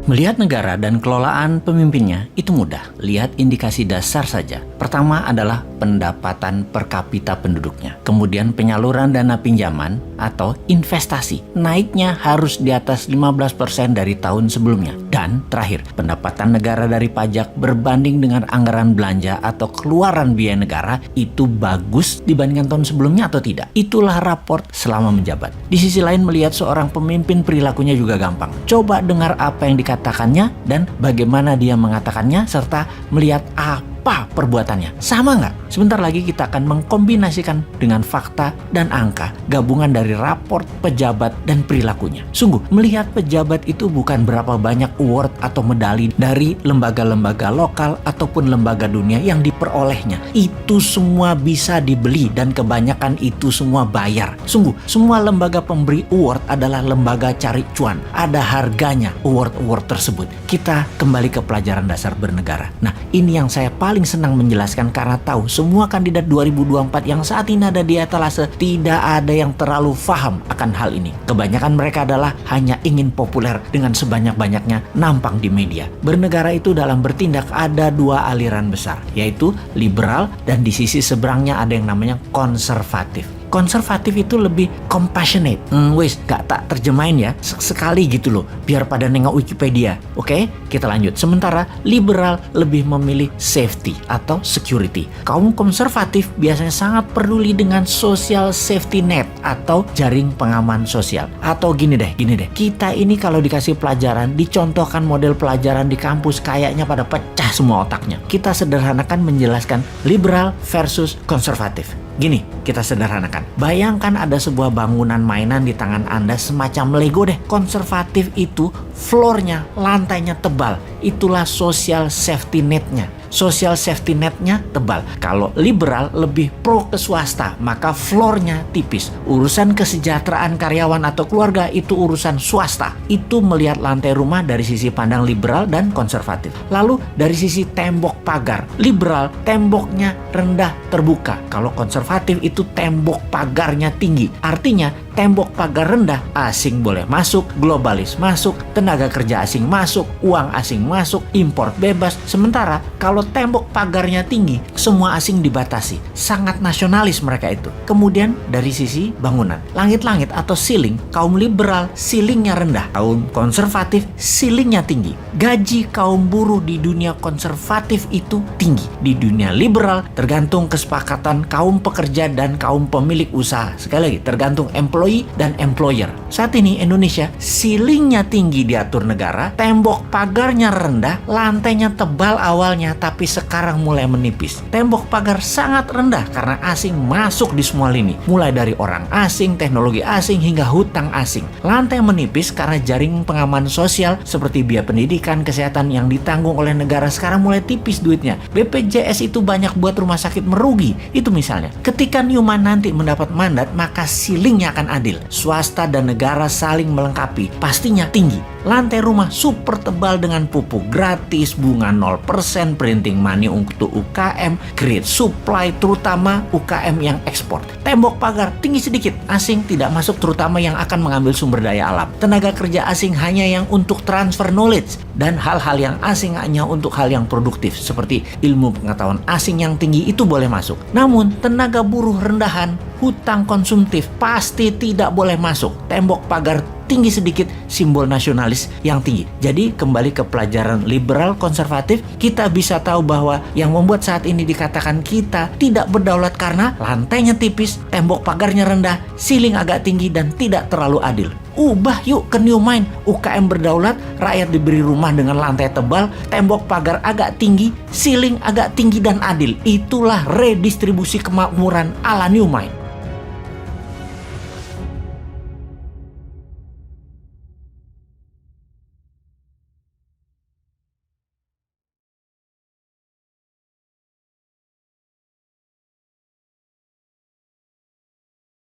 Melihat negara dan kelolaan pemimpinnya itu mudah. Lihat indikasi dasar saja. Pertama adalah pendapatan per kapita penduduknya. Kemudian penyaluran dana pinjaman atau investasi. Naiknya harus di atas 15% dari tahun sebelumnya. Dan terakhir, pendapatan negara dari pajak berbanding dengan anggaran belanja atau keluaran biaya negara itu bagus dibandingkan tahun sebelumnya atau tidak. Itulah raport selama menjabat. Di sisi lain, melihat seorang pemimpin perilakunya juga gampang. Coba dengar apa yang dikatakannya dan bagaimana dia mengatakannya serta melihat apa perbuatannya. Sama nggak? Sebentar lagi kita akan mengkombinasikan dengan fakta dan angka gabungan dari raport pejabat dan perilakunya. Sungguh, melihat pejabat itu bukan berapa banyak award atau medali dari lembaga-lembaga lokal ataupun lembaga dunia yang diperolehnya. Itu semua bisa dibeli dan kebanyakan itu semua bayar. Sungguh, semua lembaga pemberi award adalah lembaga cari cuan. Ada harganya award-award tersebut. Kita kembali ke pelajaran dasar bernegara. Nah, ini yang saya paling senang menjelaskan karena tahu semua kandidat 2024 yang saat ini ada di etalase tidak ada yang terlalu paham akan hal ini. Kebanyakan mereka adalah hanya ingin populer dengan sebanyak-banyaknya nampang di media. Bernegara itu dalam bertindak ada dua aliran besar, yaitu liberal dan di sisi seberangnya ada yang namanya konservatif. Konservatif itu lebih compassionate. Gak tak terjemahin ya. Sekali gitu loh. Biar pada nengok Wikipedia. Oke, kita lanjut. Sementara liberal lebih memilih safety atau security. Kaum konservatif biasanya sangat peduli dengan social safety net atau jaring pengaman sosial. Atau gini deh. Kita ini kalau dikasih pelajaran, dicontohkan model pelajaran di kampus kayaknya pada pecah semua otaknya. Kita sederhanakan menjelaskan liberal versus konservatif. Gini, kita sederhanakan. Bayangkan ada sebuah bangunan mainan di tangan Anda semacam Lego deh. Konservatif itu floornya, lantainya tebal. Itulah social safety netnya. Social safety netnya tebal. Kalau liberal lebih pro ke swasta, maka floornya tipis. Urusan kesejahteraan karyawan atau keluarga itu urusan swasta. Itu melihat lantai rumah dari sisi pandang liberal dan konservatif. Lalu dari sisi tembok pagar, liberal temboknya rendah terbuka. Kalau konservatif itu tembok pagarnya tinggi. Artinya tembok pagar rendah, asing boleh masuk, globalis masuk, tenaga kerja asing masuk, uang asing masuk, impor bebas. Sementara kalau tembok pagarnya tinggi, semua asing dibatasi. Sangat nasionalis mereka itu. Kemudian dari sisi bangunan, langit-langit atau ceiling, kaum liberal ceilingnya rendah, kaum konservatif ceilingnya tinggi. Gaji kaum buruh di dunia konservatif itu tinggi. Di dunia liberal tergantung kesepakatan kaum pekerja dan kaum pemilik usaha. Sekali lagi, tergantung employee dan employer. Saat ini Indonesia ceilingnya tinggi diatur negara, tembok pagarnya rendah, lantainya tebal awalnya tapi sekarang mulai menipis. Tembok pagar sangat rendah karena asing masuk di semua lini, mulai dari orang asing, teknologi asing hingga hutang asing. Lantai menipis karena jaring pengaman sosial seperti biaya pendidikan, kesehatan yang ditanggung oleh negara sekarang mulai tipis duitnya. BPJS itu banyak buat rumah sakit merugi. Itu misalnya. Ketika Newman nanti mendapat mandat, maka ceilingnya akan adil. Swasta dan negara saling melengkapi, pastinya tinggi. Lantai rumah super tebal dengan pupuk gratis, bunga 0%, printing money untuk UKM, great supply terutama UKM yang ekspor. Tembok pagar tinggi sedikit, asing tidak masuk terutama yang akan mengambil sumber daya alam. Tenaga kerja asing hanya yang untuk transfer knowledge dan hal-hal yang asing hanya untuk hal yang produktif seperti ilmu pengetahuan asing yang tinggi itu boleh masuk. Namun tenaga buruh rendahan, hutang konsumtif pasti tidak boleh masuk. Tembok pagar tinggi sedikit, simbol nasionalis yang tinggi. Jadi kembali ke pelajaran liberal konservatif, kita bisa tahu bahwa yang membuat saat ini dikatakan kita tidak berdaulat karena lantainya tipis, tembok pagarnya rendah, ceiling agak tinggi dan tidak terlalu adil. Ubah yuk ke new mind. UKM berdaulat, rakyat diberi rumah dengan lantai tebal, tembok pagar agak tinggi, ceiling agak tinggi dan adil. Itulah redistribusi kemakmuran ala new mind.